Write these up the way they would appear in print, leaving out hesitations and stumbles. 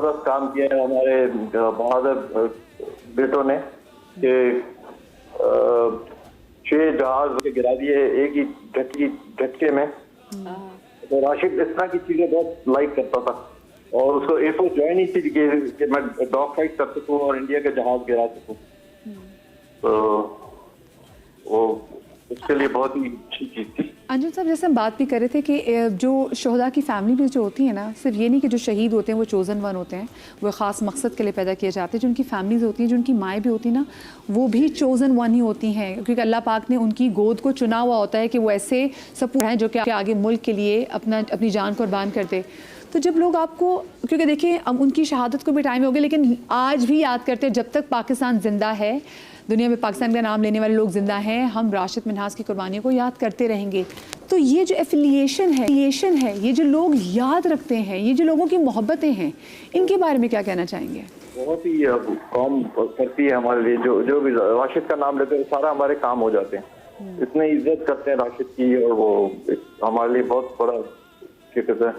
ज़बरदस्त काम किया है हमारे बहादुर बेटों ने कि 6 जहाज गिरा दिए एक ही झटके में। तो राशिद इस तरह की चीज़ें बहुत लाइक करता था और उसको एयरफोर्स ज्वाइन ही थी कि मैं डॉग फाइट कर सकूँ और इंडिया के जहाज गिरा सकूँ। तो वो उसके लिए बहुत ही अच्छी चीज़ थी। अंजुम साहब, जैसे हम बात भी कर रहे थे कि जो शोहदा की फैमिली में जो होती है ना, सिर्फ ये नहीं कि जो शहीद होते हैं वो चोज़न वन होते हैं, वो ख़ास मकसद के लिए पैदा किए जाते हैं। जो उनकी फैमिलीज़ होती हैं, जो उनकी माएँ भी होती हैं ना, वो भी चोज़न वन ही होती हैं, क्योंकि अल्लाह पाक ने उनकी गोद को चुना हुआ होता है कि वो ऐसे सपूत हैं जो कि आगे मुल्क के लिए अपनी जान कुर्बान कर दे। तो जब लोग आपको, क्योंकि देखिए अब उनकी शहादत को भी टाइम हो गया, लेकिन आज भी याद करते हैं, जब तक पाकिस्तान ज़िंदा है, दुनिया में पाकिस्तान का नाम लेने वाले लोग ज़िंदा हैं, हम राशिद मिन्हास की कुर्बानियों को याद करते रहेंगे। तो ये जो एफिलिएशन है, ये जो लोग याद रखते हैं, ये जो लोगों की मोहब्बतें हैं, इनके बारे में क्या कहना चाहेंगे? बहुत ही कौम करती है हमारे लिए, जो भी राशिद का नाम लेते हैं सारा हमारे काम हो जाते हैं। इतने इज्जत करते हैं राशिद की, और वो हमारे लिए बहुत बड़ा, क्या कहते हैं,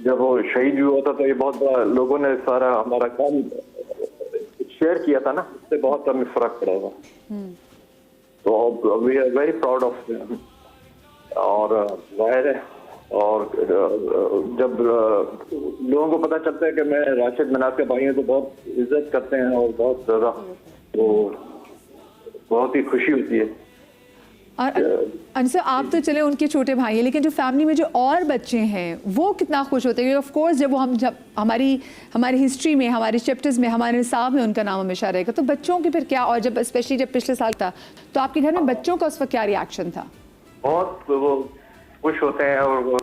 जब वो शहीद हुआ था तो ये बहुत बड़ा लोगों ने सारा हमारा काम शेयर किया था ना, उससे बहुत हमें फर्क पड़ा था। तो we are very proud of, और जाहिर है, और जब लोगों को पता चलता है कि मैं राशिद मिन्हास का भाई हूँ तो बहुत इज्जत करते हैं और बहुत ज़्यादा, तो बहुत ही खुशी होती है। और अनसर, आप तो चले उनके छोटे भाई हैं, लेकिन जो फैमिली में जो और बच्चे हैं वो कितना खुश होते हैं? ऑफ कोर्स जब हमारी हिस्ट्री में, हमारे चैप्टर्स में, हमारे निसाब में उनका नाम हमेशा रहेगा, तो बच्चों की फिर क्या? और जब स्पेशली जब पिछले साल था तो आपके घर में बच्चों का उस वक्त क्या रिएक्शन था? बहुत वो खुश होते हैं और वो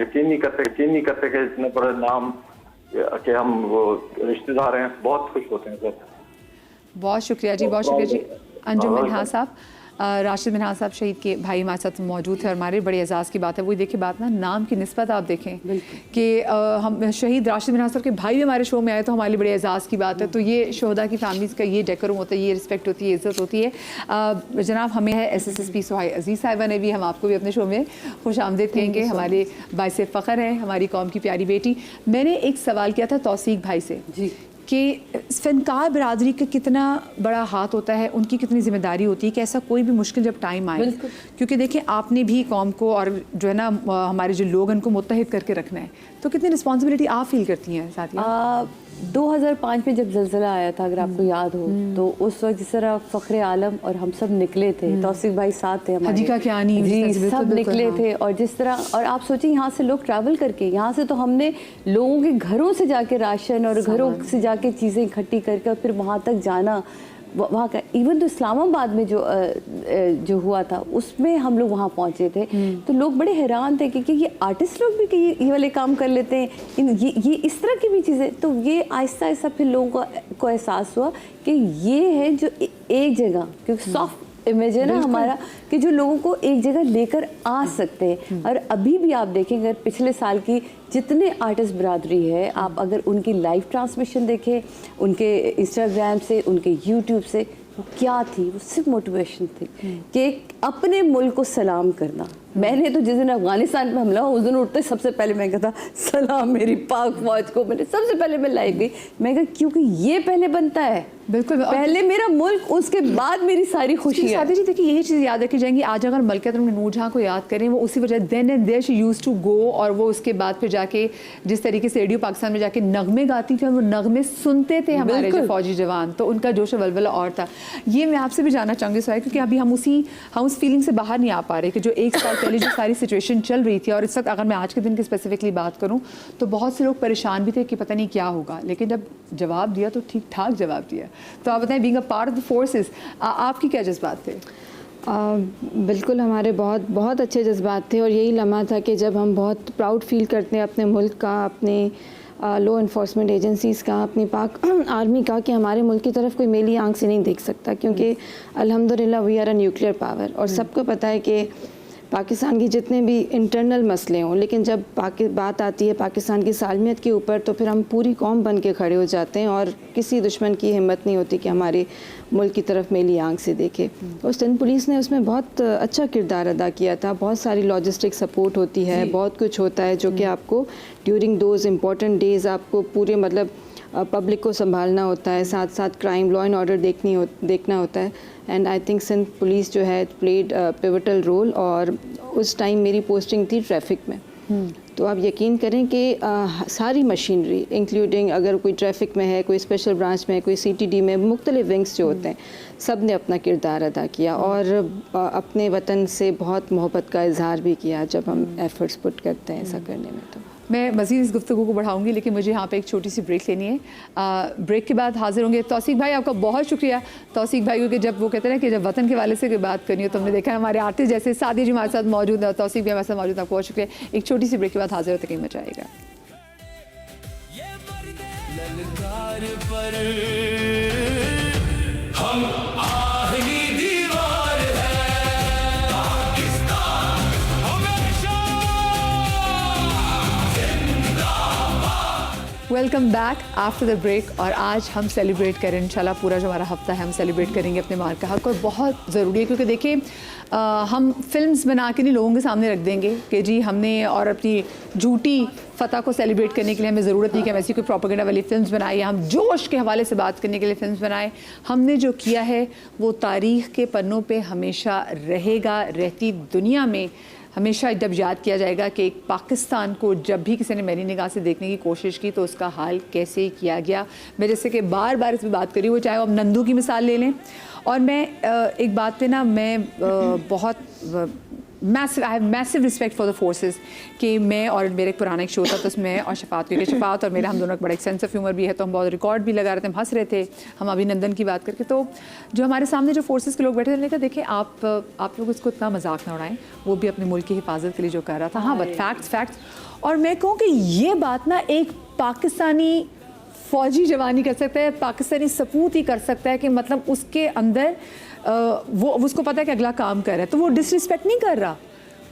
यकीन नहीं करते कि इतने बड़े नाम कि हम वो रिश्तेदार हैं। बहुत खुश होते हैं सर। बहुत शुक्रिया जी, बहुत शुक्रिया जी। अंजुम मिन्हास साहब, राशिद मिन्हास साहब शहीद के भाई हमारे साथ मौजूद थे और हमारे बड़े एजाज़ की बात है। वही देखिए बात ना, नाम की निस्बत आप देखें कि हम शहीद राशिद मिन्हास साहब के भाई भी हमारे शो में आए तो हमारे लिए बड़े एजाज़ की बात है। तो ये शोहदा की फैमिलीज़ का ये डेकोरम होता है, ये रिस्पेक्ट होती है, इज़्ज़त होती है। जनाब हमें है SSSP सुहाई अजीज़ साहिबा ने भी, हम आपको भी अपने शो में खुश आमदीद कहेंगे। हमारे बाइसे फ़ख्र है, हमारी कौम की प्यारी बेटी। मैंने एक सवाल किया था तौसीक भाई से जी कि फ़नकार बरादरी का कितना बड़ा हाथ होता है, उनकी कितनी जिम्मेदारी होती है कि ऐसा कोई भी मुश्किल जब टाइम आए, क्योंकि देखिए आपने भी कौम को और जो है ना हमारे जो लोग उनको मुत्तहिद करके रखना है, तो कितनी रिस्पॉन्सिबिलिटी आप फील करती हैं साथिया? 2005 में जब ज़लज़ला आया था, अगर आपको याद हो, तो उस वक्त जिस तरह फ़ख्र आलम और हम सब निकले थे, तौसीक भाई साथ थे हमारे, जी सब निकले थे, और जिस तरह, और आप सोचिए यहाँ से लोग ट्रैवल करके, यहाँ से तो हमने लोगों के घरों से जाके राशन और घरों से जाके चीज़ें इकट्ठी करके और फिर वहाँ तक जाना, वहाँ का इवन तो इस्लामाबाद में जो हुआ था उसमें हम लोग वहाँ पहुँचे थे। तो लोग बड़े हैरान थे कि ये आर्टिस्ट लोग भी कि ये वाले काम कर लेते हैं, ये इस तरह की भी चीज़ें। तो ये आहिस्ता आहिस्ता फिर लोगों को एहसास हुआ कि ये है जो एक जगह, क्योंकि सॉफ्ट इमेज है ना हमारा, कि जो लोगों को एक जगह लेकर आ सकते हैं। और अभी भी आप देखेंगे पिछले साल की जितने आर्टिस्ट बरादरी है, आप अगर उनकी लाइव ट्रांसमिशन देखें, उनके इंस्टाग्राम से, उनके यूट्यूब से, वो क्या थी? वो सिर्फ मोटिवेशन थी कि अपने मुल्क को सलाम करना। मैंने तो जिस दिन अफगानिस्तान में हमला उस दिन उठते सबसे पहले मैं कहता सलाम मेरी पाक फौज को, मैंने सबसे पहले मैं लाइव गई। मैं कहा क्योंकि ये पहले बनता है, बिल्कुल पहले मेरा मुल्क, उसके बाद मेरी सारी खुशी। साथी जी देखिए यही चीज़ याद रखी जाएंगी। आज अगर मलकियत नूरजहां को याद करें, वो उसी वजह then and there she used to go, और वो उसके बाद फिर जाके जिस तरीके से रेडियो पाकिस्तान में जाके नगमे गाती थी और वो नगमे सुनते थे हमारे जो फौजी जवान, तो उनका जोश वलवला और था। ये मैं आपसे भी जानना चाहूँगी सुहाई, क्योंकि अभी हम उस फीलिंग से बाहर नहीं आ पा रहे कि जो एक साल पहले जो सारी सिचुएशन चल रही थी, और इस वक्त अगर मैं आज के दिन की स्पेसिफिकली बात करूँ तो बहुत से लोग परेशान भी थे कि पता नहीं क्या होगा, लेकिन जब जवाब दिया तो ठीक ठाक जवाब दिया। तो आप बताएं, being a part of the forces, आपकी क्या जज्बात थे? बिल्कुल हमारे बहुत अच्छे जज्बात थे, और यही लम्हा था कि जब हम बहुत प्राउड फील करते हैं अपने मुल्क का, अपने लॉ इन्फोर्समेंट एजेंसीज़ का, अपनी पाक आर्मी का, कि हमारे मुल्क की तरफ कोई मेली आंख से नहीं देख सकता, क्योंकि अल्हम्दुलिल्लाह we are a nuclear power. और सबको पता है कि पाकिस्तान की जितने भी इंटरनल मसले हों, लेकिन जब बात आती है पाकिस्तान की सालमियत के ऊपर तो फिर हम पूरी कौम बन के खड़े हो जाते हैं और किसी दुश्मन की हिम्मत नहीं होती कि हमारे मुल्क की तरफ मेली आंख से देखे। और सिंध पुलिस ने उसमें बहुत अच्छा किरदार अदा किया था। बहुत सारी लॉजिस्टिक सपोर्ट होती है, बहुत कुछ होता है जो कि आपको ड्यूरिंग दोज इम्पॉर्टेंट डेज़ आपको पूरे मतलब पब्लिक को संभालना होता है, साथ साथ क्राइम लॉ एंड ऑर्डर देखना होता है। And I think Sindh police जो है प्लेड पिवटल रोल। और उस टाइम मेरी पोस्टिंग थी ट्रैफिक में। तो आप यकीन करें कि सारी मशीनरी इंक्लूडिंग अगर कोई ट्रैफिक में है, कोई स्पेशल ब्रांच में है, कोई CTD में, मुख्तलिफ विंग्स जो होते हैं, सब ने अपना किरदार अदा किया और अपने वतन से बहुत मोहब्बत का इजहार भी किया जब हम एफर्ट्स पुट करते हैं ऐसा करने में। तो मैं मज़ीद इस गुफ्तगू को बढ़ाऊंगी, लेकिन मुझे यहाँ पे एक छोटी सी ब्रेक लेनी है। ब्रेक के बाद हाजिर होंगे। तौसीक भाई, आपका बहुत शुक्रिया। तौसीक भाई, क्योंकि जब वो कहते हैं कि जब वतन के वाले से बात करनी हो तो हमने देखा है हमारे आर्टिस्ट जैसे सादी जी हमारे साथ मौजूद है, तौसीक भी हमारे साथ मौजूद है। आपको बहुत शुक्रिया। एक छोटी सी ब्रेक के बाद हाजिर होते कहीं मजा आएगा। Welcome back after the break. और आज हम सेलिब्रेट करें इंशाल्लाह, पूरा जो हमारा हफ्ता है हम सेलिब्रेट करेंगे अपने मार का हक। और बहुत ज़रूरी है क्योंकि देखिए हम फिल्म्स बना के नहीं लोगों के सामने रख देंगे कि जी हमने, और अपनी झूठी फ़तह को सेलिब्रेट करने के लिए हमें ज़रूरत नहीं कि हम ऐसी कोई प्रोपेगेंडा वाली फिल्म्स बनाए या हम जोश के हवाले से बात करने के लिए फिल्म्स बनाए। हमने जो किया है वो तारीख़ के पन्नों पे हमेशा रहेगा, रहती दुनिया में हमेशा जब याद किया जाएगा कि एक पाकिस्तान को जब भी किसी ने मेरी निगाह से देखने की कोशिश की तो उसका हाल कैसे किया गया। मैं जैसे कि बार बार इस पर बात करी, वो चाहे वो हम नंदू की मिसाल ले लें। और मैं एक बात पे ना मैं बहुत massive, I have massive respect for the forces कि मैं, और मेरा एक पुराना एक शो था तो उसमें और शफात, क्योंकि शफात और मेरा हम दोनों का बड़ा एक सेंस ऑफ ह्यूमर भी है तो हम बहुत रिकॉर्ड भी लगा रहे थे, हम हंस रहे थे हम अभिनंदन की बात करके। तो जो हमारे सामने जो फोर्सेस के लोग बैठे थे, मैंने कहा देखिए आप लोग इसको इतना मजाक ना उड़ाएं, वो भी अपने मुल्क की हिफाजत के लिए जो कर रहा था। हाँ, बट फैक्ट्स। और मैं कहूँ कि ये बात ना एक पाकिस्तानी फ़ौजी जवान ही कर सकता है, पाकिस्तानी सपूत ही कर सकता है कि मतलब उसके अंदर वो उसको पता है कि अगला काम कर रहा है तो वो डिसरिस्पेक्ट नहीं कर रहा।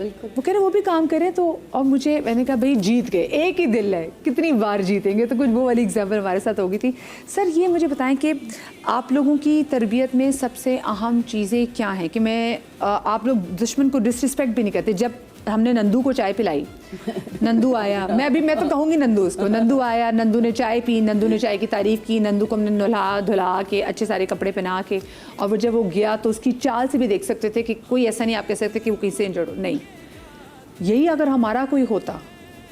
वो कह रहे वो भी काम करे। तो और मैंने कहा भाई जीत गए, एक ही दिल है, कितनी बार जीतेंगे। तो कुछ वो वाली एग्जाम्पल हमारे साथ होगी थी। सर ये मुझे बताएं कि आप लोगों की तरबियत में सबसे अहम चीज़ें क्या हैं कि आप लोग दुश्मन को डिसरिस्पेक्ट भी नहीं करते। जब हमने नंदू को चाय पिलाई, नंदू आया, मैं तो कहूँगी नंदू उसको, नंदू आया, नंदू ने चाय पी, नंदू ने चाय की तारीफ़ की, नंदू को हमने नहला धुला के अच्छे सारे कपड़े पहना के, और वो जब वो गया तो उसकी चाल से भी देख सकते थे कि कोई ऐसा नहीं आप कह सकते कि वो किसी से इंजर्ड हो। नहीं, यही अगर हमारा कोई होता,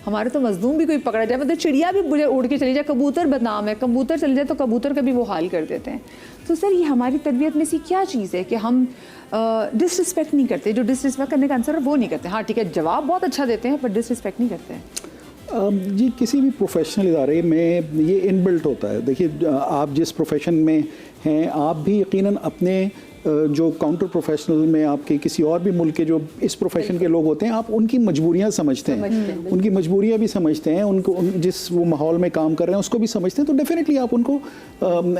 हमारे तो मजलूम भी कोई पकड़ा जाए, मतलब चिड़िया भी मुझे उड़ के चली जाए, कबूतर बदनाम है, कबूतर चले जाए तो कबूतर का भी वो हाल कर देते हैं। तो सर ये हमारी तरबियत में सी क्या चीज़ है कि हम डिसरिस्पेक्ट नहीं करते, जो डिसरिस्पेक्ट करने का आंसर है वो नहीं करते। हाँ ठीक है, जवाब बहुत अच्छा देते हैं पर डिसरिस्पेक्ट नहीं करते हैं। जी किसी भी प्रोफेशनल इदारे में ये इनबिल्ट होता है। देखिए आप जिस प्रोफेशन में हैं, आप भी यकीनन अपने जो काउंटर प्रोफेशनल में आपके किसी और भी मुल्क के जो इस प्रोफेशन के लोग होते हैं, आप उनकी मजबूरियां समझते हैं, उनकी मजबूरियां भी समझते हैं, उनको जिस वो माहौल में काम कर रहे हैं उसको भी समझते हैं। तो डेफिनेटली आप उनको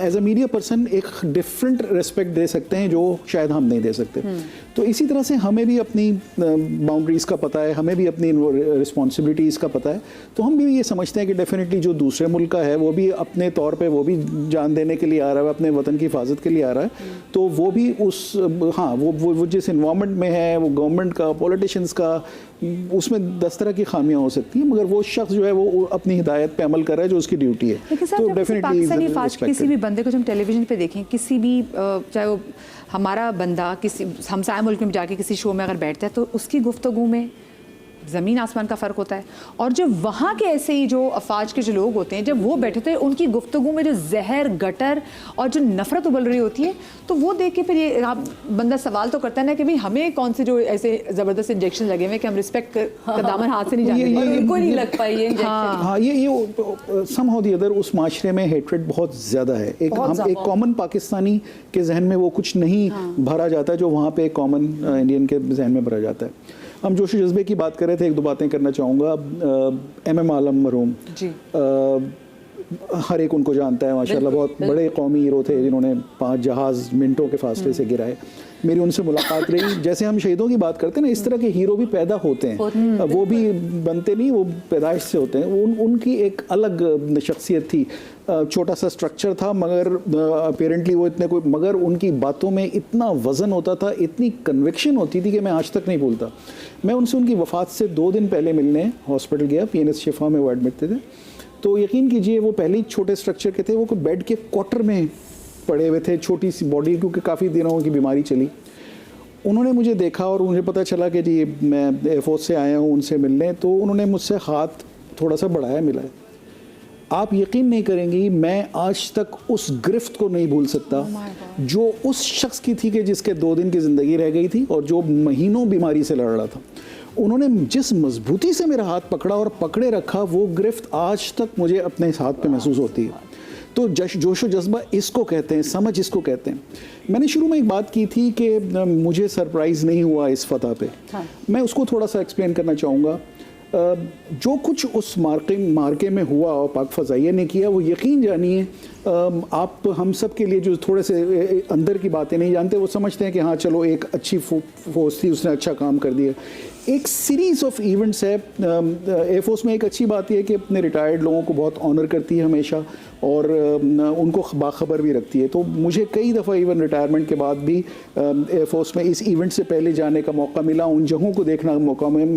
एज अ मीडिया पर्सन एक डिफरेंट रिस्पेक्ट दे सकते हैं जो शायद हम नहीं दे सकते। तो इसी तरह से हमें भी अपनी बाउंड्रीज़ का पता है, हमें भी अपनी रिस्पॉन्सिबिलिटीज़ का पता है। तो हम भी ये समझते हैं कि डेफिनेटली जो दूसरे मुल्क का है वो भी अपने तौर पर वो भी जान देने के लिए आ रहा है, अपने वतन की हिफाजत के लिए आ रहा है। तो वो भी वो जिस इन्वायरमेंट में है, वो गवर्नमेंट का, पॉलिटिशियंस का, उसमें 10 तरह की खामियां हो सकती हैं, मगर वो शख्स जो है वो अपनी हिदायत पे अमल कर रहा है जो उसकी ड्यूटी है। तो डेफिनेटली किसी भी बंदे को जब टेलीविजन पे देखें, किसी भी चाहे वो हमारा बंदा किसी हमसाया मुल्क में जाके किसी शो में अगर बैठता है तो उसकी गुफ्तगू में ज़मीन आसमान का फ़र्क होता है। और जो वहाँ के ऐसे ही जो अफवाज के जो लोग होते हैं, जब वो बैठे थे उनकी गुफ्तगू में जो जहर, गटर और जो नफ़रत उबल रही होती है, तो वो देख के फिर ये बंदा सवाल तो करता है ना कि भाई हमें कौन से जो ऐसे ज़बरदस्त इंजेक्शन लगे हुए कि हम रिस्पेक्ट का दामन हाथ से नहीं जाते, उनको नहीं लग पाई ये इंजेक्शन। हाँ, ये समहाउ द अदर उस माशरे में हेट्रेड बहुत ज़्यादा है। एक कॉमन पाकिस्तानी के जहन में वो कुछ नहीं भरा जाता जो वहाँ पे कॉमन इंडियन के जहन में भरा जाता है। हम जोश जज्बे की बात कर रहे थे, एक दो बातें करना चाहूँगा। MM आलम मरहूम हर एक उनको जानता है माशाल्लाह, बहुत बड़े कौमी हीरो थे जिन्होंने 5 जहाज़ मिनटों के फासले से गिराए। मेरी उनसे मुलाकात रही। जैसे हम शहीदों की बात करते हैं ना, इस तरह के हीरो भी पैदा होते हैं, वो भी बनते नहीं, वो पैदाइश से होते हैं। उनकी एक अलग शख्सियत थी, छोटा सा स्ट्रक्चर था, मगर अपेरेंटली वो इतने कोई, मगर उनकी बातों में इतना वज़न होता था, इतनी कन्विक्शन होती थी कि मैं आज तक नहीं भूलता। मैं उनसे उनकी वफ़ात से 2 दिन पहले मिलने हॉस्पिटल गया, PNS शिफा में वो एडमिट थे। तो यकीन कीजिए वो पहले ही छोटे स्ट्रक्चर के थे, वो कोई बेड के क्वार्टर में पड़े हुए थे, छोटी सी बॉडी, क्योंकि काफ़ी दिनों की बीमारी चली। उन्होंने मुझे देखा और मुझे पता चला कि जी मैं एयरफोर्स से आया हूँ उनसे मिलने, तो उन्होंने मुझसे हाथ थोड़ा सा बढ़ाया, मिला है। आप यकीन नहीं करेंगी, मैं आज तक उस गिरफ्त को नहीं भूल सकता जो उस शख्स की थी कि जिसके 2 दिन की ज़िंदगी रह गई थी और जो महीनों बीमारी से लड़ रहा था। उन्होंने जिस मजबूती से मेरा हाथ पकड़ा और पकड़े रखा, वो गिरफ्त आज तक मुझे अपने हाथ पे महसूस होती है। तो जोश व जज्बा इसको कहते हैं, समझ इसको कहते हैं। मैंने शुरू में एक बात की थी कि मुझे सरप्राइज़ नहीं हुआ इस फतह पे। हाँ। मैं उसको थोड़ा सा एक्सप्लेन करना चाहूँगा। जो कुछ उस मार्के में हुआ और पाक फ़ज़ाइया ने किया, वो यकीन जानिए, आप हम सब के लिए जो थोड़े से अंदर की बातें नहीं जानते, वो समझते हैं कि हाँ चलो एक अच्छी फोर्स थी, उसने अच्छा काम कर दिया। एक सीरीज़ ऑफ इवेंट्स है। एयरफोर्स में एक अच्छी बात यह है कि अपने रिटायर्ड लोगों को बहुत ऑनर करती है हमेशा, और उनको बाखबर भी रखती है। तो मुझे कई दफ़ा इवन रिटायरमेंट के बाद भी एयरफोर्स में इस इवेंट से पहले जाने का मौका मिला, उन जगहों को देखने का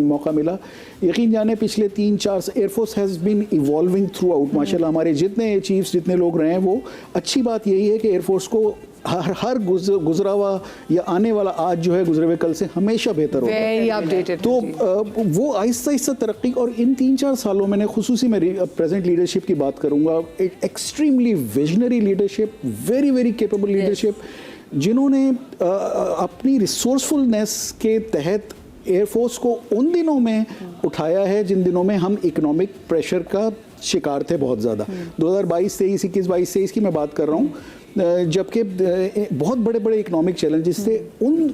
मौका मिला। यकीन जाने पिछले 3-4 air force has been evolving throughout माशाल्लाह। हमारे जितने चीफ्स, जितने लोग रहे हैं, वो अच्छी बात यही है कि एयरफोर्स को हर गुजरा हुआ या आने वाला आज जो है गुजरे हुए कल से हमेशा बेहतर होगा। Very updated. तो वो आहिस्ता आहिस्ता तरक्की, और इन 3-4 सालों मैंने खुसूसी में प्रेजेंट लीडरशिप की बात करूंगा, एक extremely visionary leadership, very very capable leadership, जिन्होंने अपनी रिसोर्सफुलनेस के तहत एयरफोर्स को उन दिनों में उठाया है जिन दिनों में हम इकोनॉमिक प्रेशर का शिकार थे बहुत ज़्यादा। 2022-23, 21-22-23 की मैं बात कर रहा हूँ, जबकि बहुत बड़े बड़े इकोनॉमिक चैलेंजेस थे।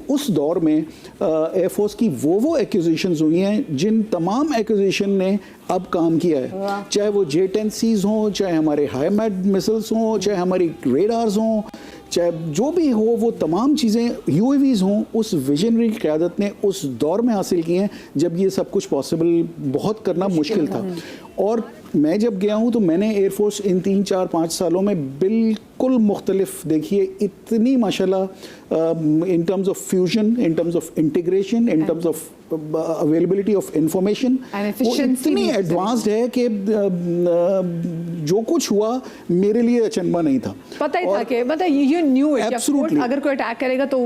उस दौर में एयरफोर्स की वो एक्विजिशंस हुई हैं जिन तमाम एक्विजिशन ने अब काम किया है, चाहे वो J-10Cs हों, चाहे हमारे हाईमैड मिसाइल्स हों, चाहे हमारी रेडार्स हों, चाहे जो भी हो, वो तमाम चीज़ें UAVs हों, उस विजनरी क़यादत ने उस दौर में हासिल की हैं जब ये सब कुछ पॉसिबल बहुत करना मुश्किल था। और मैं जब गया हूँ तो मैंने एयरफोर्स इन 3-4-5 सालों में बिल्कुल मुख्तलिफ देखिए, इतनी माशाल्लाह in terms of fusion, in terms of integration, in terms of availability of information, वो इतनी एडवांस्ड है कि जो कुछ हुआ मेरे लिए अचंभा नहीं था। पता ही था कि मतलब यू न्यू इट, अगर कोई अटैक करेगा तो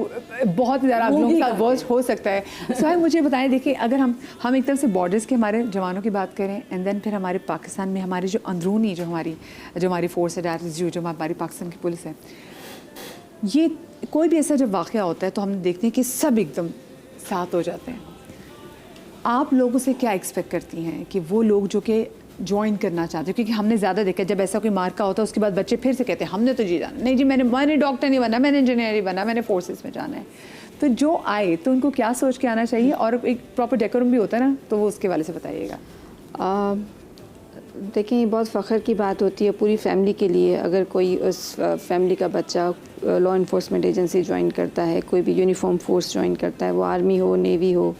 बहुत ज़्यादा आप लोगों के साथ वर्स्ट हो सकता है। सो मुझे बताएं, देखिए अगर हम एक तरफ से बॉर्डर्स के हमारे जवानों की बात करें, एंड देन फिर हमारे पाकिस्तान में हमारी जो अंदरूनी जो हमारी फोर्स है, जो हमारी पाकिस्तान की पुलिस है, ये कोई भी ऐसा जब वाक़या होता है तो हम देखते हैं कि सब एकदम साथ हो जाते हैं। आप लोगों से क्या एक्सपेक्ट करती हैं कि वो लोग जो कि ज्वाइन करना चाहते हैं, क्योंकि हमने ज़्यादा देखा जब ऐसा कोई मार्का होता है उसके बाद बच्चे फिर से कहते हैं हमने तो जी जाना, नहीं जी मैंने डॉक्टर नहीं बनना, मैंने इंजीनियर नहीं बनना, मैंने फोर्सेस में जाना है। तो जो आए तो उनको क्या सोच के आना चाहिए, और एक प्रॉपर डेकोरम भी होता है ना, तो वो उसके वाले से बताइएगा। देखें, ये बहुत फ़ख्र की बात होती है पूरी फैमिली के लिए अगर कोई उस फैमिली का बच्चा लॉ इन्फोर्समेंट एजेंसी ज्वाइन करता है, कोई भी यूनिफॉर्म फोर्स ज्वाइन करता है, वो आर्मी हो, नेवी हो,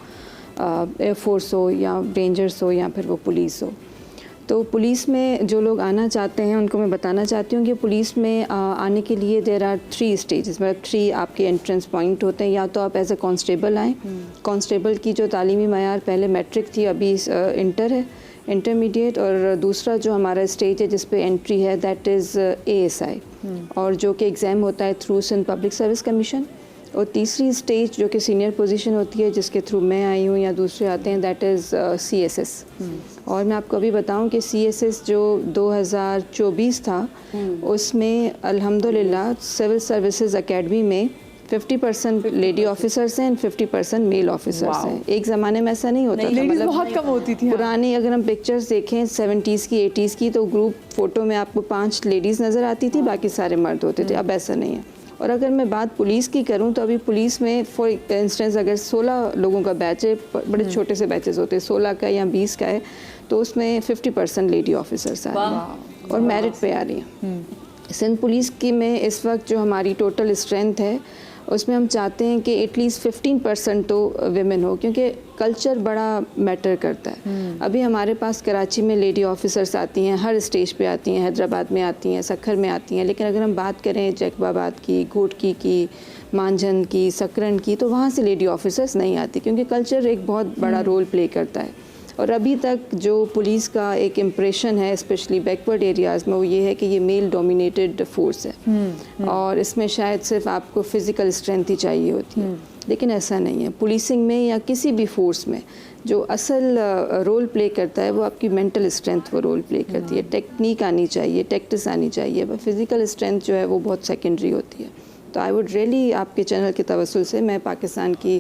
एयरफोर्स हो, या रेंजर्स हो, या फिर वो पुलिस हो। तो पुलिस में जो लोग आना चाहते हैं उनको मैं बताना चाहती हूँ कि पुलिस में आने के लिए देयर आर 3 स्टेजेस, मतलब 3 आपके एंट्रेंस पॉइंट होते हैं। या तो आप एज ए कांस्टेबल आएँ, कांस्टेबल की जो तालीमी मयार पहले मैट्रिक थी, अभी इंटर है, इंटरमीडिएट, और दूसरा जो हमारा स्टेज है जिस पे एंट्री है दैट इज़ ASI, और जो कि एग्ज़ाम होता है through Sindh public service commission. और तीसरी स्टेज जो कि सीनियर पोजीशन होती है जिसके थ्रू मैं आई हूँ या दूसरे आते हैं, दैट इज़ CSS। और मैं आपको अभी बताऊँ कि CSS जो 2024 था उसमें अल्हम्दुलिल्लाह सिविल सर्विसेज एकेडमी में 50% लेडी ऑफिसर्स हैं, 50% मेल ऑफिसर्स हैं। एक ज़माने में ऐसा नहीं होता था, मतलब बहुत कम होती थी। पुरानी अगर हम पिक्चर्स देखें 70s की 80s की, तो ग्रुप फ़ोटो में आपको 5 लेडीज़ नज़र आती थी, बाकी सारे मर्द होते थे। अब ऐसा नहीं है। और अगर मैं बात पुलिस की करूं तो अभी पुलिस में फॉर इंस्टेंस अगर 16 लोगों का बैच है, बड़े छोटे से बैचेस होते हैं, 16 का या 20 का है, तो उसमें 50% लेडी ऑफिसर्स आए। और मेरिट पे आ रही हैं। सिंध पुलिस की में इस वक्त जो हमारी टोटल स्ट्रेंथ है उसमें हम चाहते हैं कि एटलीस्ट 15% तो विमेन हो, क्योंकि कल्चर बड़ा मैटर करता है। अभी हमारे पास कराची में लेडी ऑफिसर्स आती हैं, हर स्टेज पे आती हैं, हैदराबाद में आती हैं, सखर में आती हैं, लेकिन अगर हम बात करें जैकबाबाद की, घोटकी की, मांझन की, सकरन की, तो वहाँ से लेडी ऑफिसर्स नहीं आती, क्योंकि कल्चर एक बहुत बड़ा रोल प्ले करता है। और अभी तक जो पुलिस का एक इम्प्रेशन है स्पेशली बैकवर्ड एरियाज़ में, वो ये है कि ये मेल डोमिनेटेड फोर्स है और इसमें शायद सिर्फ आपको फिज़िकल स्ट्रेंथ ही चाहिए होती है, लेकिन ऐसा नहीं है। पुलिसिंग में या किसी भी फोर्स में जो असल रोल प्ले करता है वो आपकी मेंटल स्ट्रेंथ वो रोल प्ले करती है। टेक्निक आनी चाहिए, टैक्टिस आनी चाहिए, पर फिज़िकल स्ट्रेंथ जो है वो बहुत सेकेंडरी होती है। तो आई वुड रियली आपके चैनल के तवस्सुल से मैं पाकिस्तान की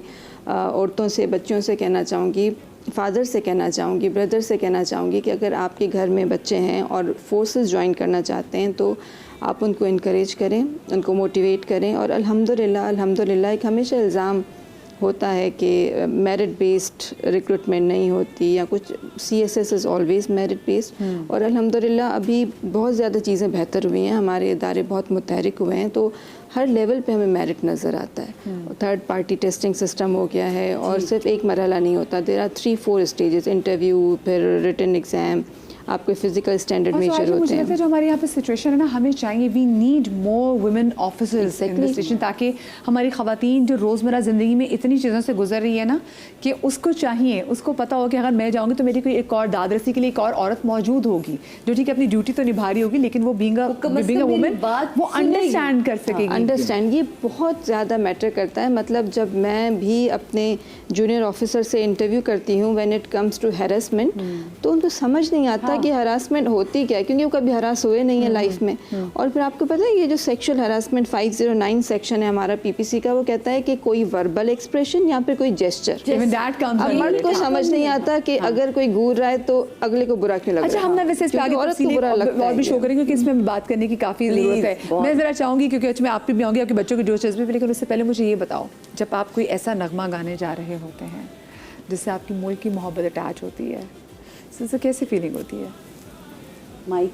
औरतों से, बच्चों से कहना चाहूँगी, फादर से कहना चाहूँगी, ब्रदर से कहना चाहूँगी कि अगर आपके घर में बच्चे हैं और फोर्सेस ज्वाइन करना चाहते हैं तो आप उनको इनकरेज करें, उनको मोटिवेट करें। और अल्हम्दुलिल्लाह एक हमेशा इल्ज़ाम होता है कि मेरिट बेस्ड रिक्रूटमेंट नहीं होती या कुछ, CSS is always merit based. और अल्हम्दुलिल्लाह अभी बहुत ज़्यादा चीज़ें बेहतर हुई हैं, हमारे इदारे बहुत मुतहरिक हुए हैं, तो हर लेवल पे हमें मेरिट नज़र आता है। थर्ड पार्टी टेस्टिंग सिस्टम हो गया है और सिर्फ एक मरहला नहीं होता, देयर आर 3-4 स्टेजेस, इंटरव्यू, फिर रिटन एग्ज़ाम, आपके फिजिकल स्टैंडर्ड मेजर होते हैं। जो हमारे यहाँ पे सिचुएशन है ना, हमें चाहिए, we need more women officers in the station, ताकि हमारी ख़वातीन जो रोज़मर्रा ज़िंदगी में इतनी चीज़ों से गुजर रही है ना, कि उसको चाहिए, उसको पता हो कि अगर मैं जाऊँगी तो मेरी कोई एक और दादरसी के लिए एक और औरत मौजूद होगी जो ठीक है अपनी ड्यूटी तो निभा रही होगी, लेकिन वो बीइंग अ वुमेन वो अंडरस्टैंड कर सकेगी। अंडरस्टैंड, ये बहुत ज़्यादा मैटर करता है। मतलब जब मैं भी अपने जूनियर ऑफिसर से इंटरव्यू करती हूँ when it comes to harassment, तो उनको समझ नहीं आता कि हरासमेंट होती क्या है, क्योंकि वो कभी हरास हुए नहीं है लाइफ में। और फिर आपको पता है ये जो सेक्सुअल हरासमेंट 509 सेक्शन है हमारा PPC का, वो कहता है कि कोई वर्बल एक्सप्रेशन या फिर कोई जेस्चर। अब मर्द को समझ नहीं आता कि अगर कोई घूर रहा है तो अगले को बुरा क्यों लग रहा है। अच्छा, हमने वैसे इस पे आगे औरत को बुरा लगता है और भी शो करेंगे क्योंकि इसमें बात करने की काफ़ी ज़रूरत है। मैं ज़रा चाहूँगी क्योंकि आज मैं आप भी आऊँगी, आपके बच्चों की दिलचस्पी, लेकिन उससे पहले मुझे ये बताओ, जब आप कोई ऐसा नगमा गाने जा रहे होते हैं जिससे आपकी मुल्क की मोहब्बत अटैच होती है, तो कैसी फीलिंग होती है? माइक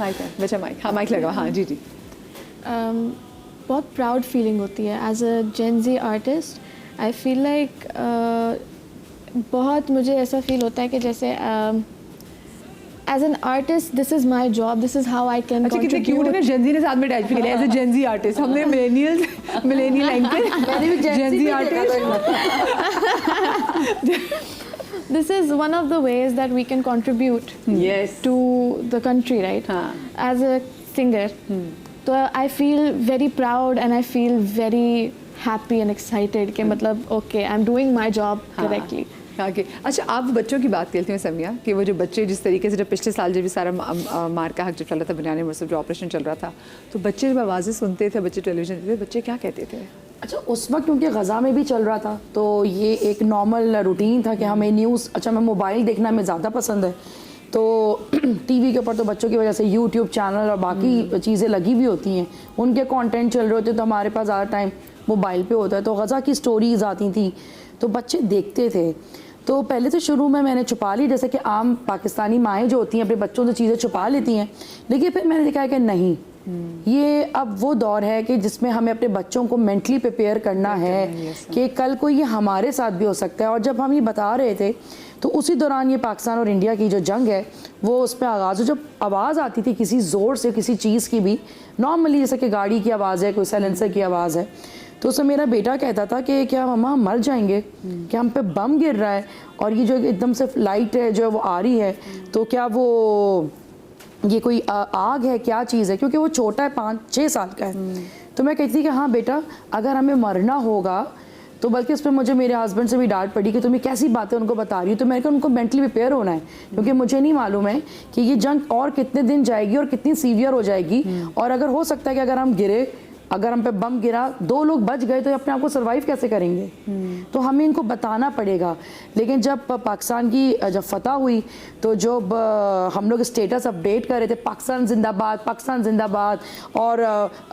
है, बच्चा माइक, हाँ माइक लगा, हाँ जी जी। बहुत प्राउड फीलिंग होती है as a gen Z artist. I feel like बहुत मुझे ऐसा फील होता है कि जैसे as an artist this is my job, this is how I can. अच्छा, कितने क्यूट है ना, जेन ज़ी ने साथ में अटैच भी किया as a gen Z artist. हमने millennial anchor Gen Z artist. This is one of the ways that we can contribute to the country, right? As a singer. So I feel very proud and I feel very happy and excited कि मतलब okay, I'm doing my job correctly. अच्छा, आप बच्चों की बात करती हैं समिया, कि वो जो बच्चे जिस तरीके से, जब पिछले साल जब भी सारा मार का हक जब चल रहा था, बुनियादी मरसब जो ऑपरेशन चल रहा था, तो बच्चे जब आवाज़ें सुनते थे, बच्चे टेलीविजन देखते थे, बच्चे क्या कहते थे? अच्छा, उस वक्त क्योंकि ग़ज़ा में भी चल रहा था तो ये एक नॉर्मल रूटीन था कि हमें न्यूज़, अच्छा मैं मोबाइल देखना हमें ज़्यादा पसंद है, तो टीवी के ऊपर तो बच्चों की वजह से यूट्यूब चैनल और बाकी चीज़ें लगी हुई होती हैं, उनके कंटेंट चल रहे होते, तो हमारे पास ज़्यादा टाइम मोबाइल पे होता है, तो ग़ज़ा की स्टोरीज़ आती थी तो बच्चे देखते थे। तो पहले तो शुरू में मैंने छुपा ली, जैसे कि आम पाकिस्तानी माएँ जो होती हैं अपने बच्चों से चीज़ें छुपा लेती हैं, लेकिन फिर मैंने देखा है कि नहीं, ये अब वो दौर है कि जिसमें हमें अपने बच्चों को मेंटली प्रिपेयर करना है कि कल को ये हमारे साथ भी हो सकता है। और जब हम ये बता रहे थे तो उसी दौरान ये पाकिस्तान और इंडिया की जो जंग है वो उस पर आगाज़ हो, जब आवाज़ आती थी किसी ज़ोर से किसी चीज़ की भी, नॉर्मली जैसे कि गाड़ी की आवाज़ है, कोई साइलेंसर की आवाज़ है, तो उसमें मेरा बेटा कहता था कि क्या मम्मा हम मर जाएंगे, क्या हम पे बम गिर रहा है, और ये जो एकदम से लाइट है जो वो आ रही है, तो क्या वो ये कोई आग है, क्या चीज़ है, क्योंकि वो छोटा है, 5-6 साल का है। तो मैं कहती थी कि हाँ बेटा, अगर हमें मरना होगा तो, बल्कि उस पर मुझे मेरे हस्बैंड से भी डांट पड़ी कि तुम्हें कैसी बातें उनको बता रही हो, तो मैंने कहा उनको मेंटली प्रिपेयर होना है, क्योंकि मुझे नहीं मालूम है कि ये जंग और कितने दिन जाएगी और कितनी सीवियर हो जाएगी, और अगर हो सकता है कि अगर हम गिरे अगर हम पे बम गिरा, 2 लोग बच गए तो अपने आप को सर्वाइव कैसे करेंगे? तो हमें इनको बताना पड़ेगा। लेकिन जब पाकिस्तान की जब फतह हुई तो जब हम लोग स्टेटस अपडेट कर रहे थे पाकिस्तान जिंदाबाद, और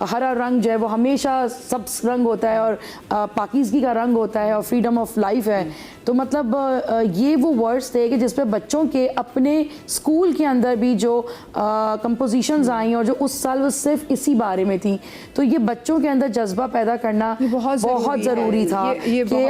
हरा रंग जो है वो हमेशा सब रंग होता है और पाकिज़गी का रंग होता है और फ्रीडम ऑफ लाइफ है, तो मतलब ये वो वर्ड्स थे कि जिसपे बच्चों के अपने स्कूल के अंदर भी जो कंपोजिशंस आई और जो उस साल वो सिर्फ इसी बारे में थी, तो ये बच्चों के अंदर जज्बा पैदा करना बहुत ज़रूरी था। कि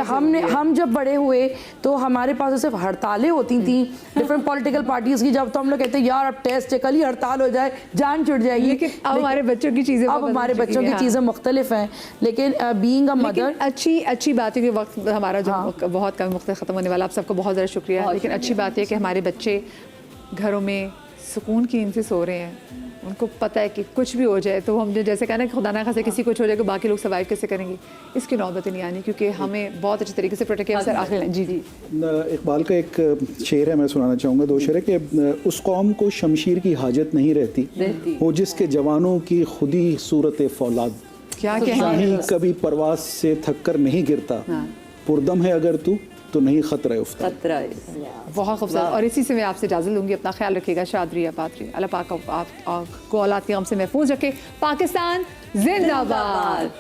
हम जब बड़े हुए तो हमारे पास सिर्फ हड़तालें होती थी डिफरेंट पॉलिटिकल पार्टीज़ की, जब तो हम लोग कहते यार अब टेस्ट है, कल ही हड़ताल हो जाए, जान छुट जाएगी। लेकिन अब हमारे बच्चों की चीज़ें चीज़ें मुख्तलिफ हैं। लेकिन बीइंग अ मदर अच्छी बात है कि वक्त हमारा जो बहुत कम वक्त ख़त्म होने वाला, आप सबको बहुत ज़्यादा शुक्रिया। लेकिन अच्छी बात है कि हमारे बच्चे घरों में सुकून की नींद से सो रहे हैं, उनको पता है कि कुछ भी हो जाए तो हम जैसे कहना कि खुदा ना खासे किसी कुछ हो जाए तो बाकी लोग सर्वाइव कैसे करेंगे, इसकी नौबत नहीं आनी, क्योंकि हमें बहुत अच्छे तरीके से प्रोटेक्ट किया। सर आखिर जी इकबाल का एक शेर है, मैं सुनाना चाहूँगा, 2 शेर है कि उस कौम को शमशीर की हाजत नहीं रहती वो जिसके जवानों की खुदी सूरत फौलाद, क्या शाही कभी परवास से थक कर नहीं गिरता, पुरदम है अगर तू तो नहीं खतरा उफ्ता। बहुत खूबसूरत। और इसी से मैं आपसे इजाज़त लूँगी। अपना ख्याल रखिएगा, शाद रहिए, आबाद रहिए। अल्लाह पाक आपको औलाद के गम से महफूज रखे। पाकिस्तान जिंदाबाद।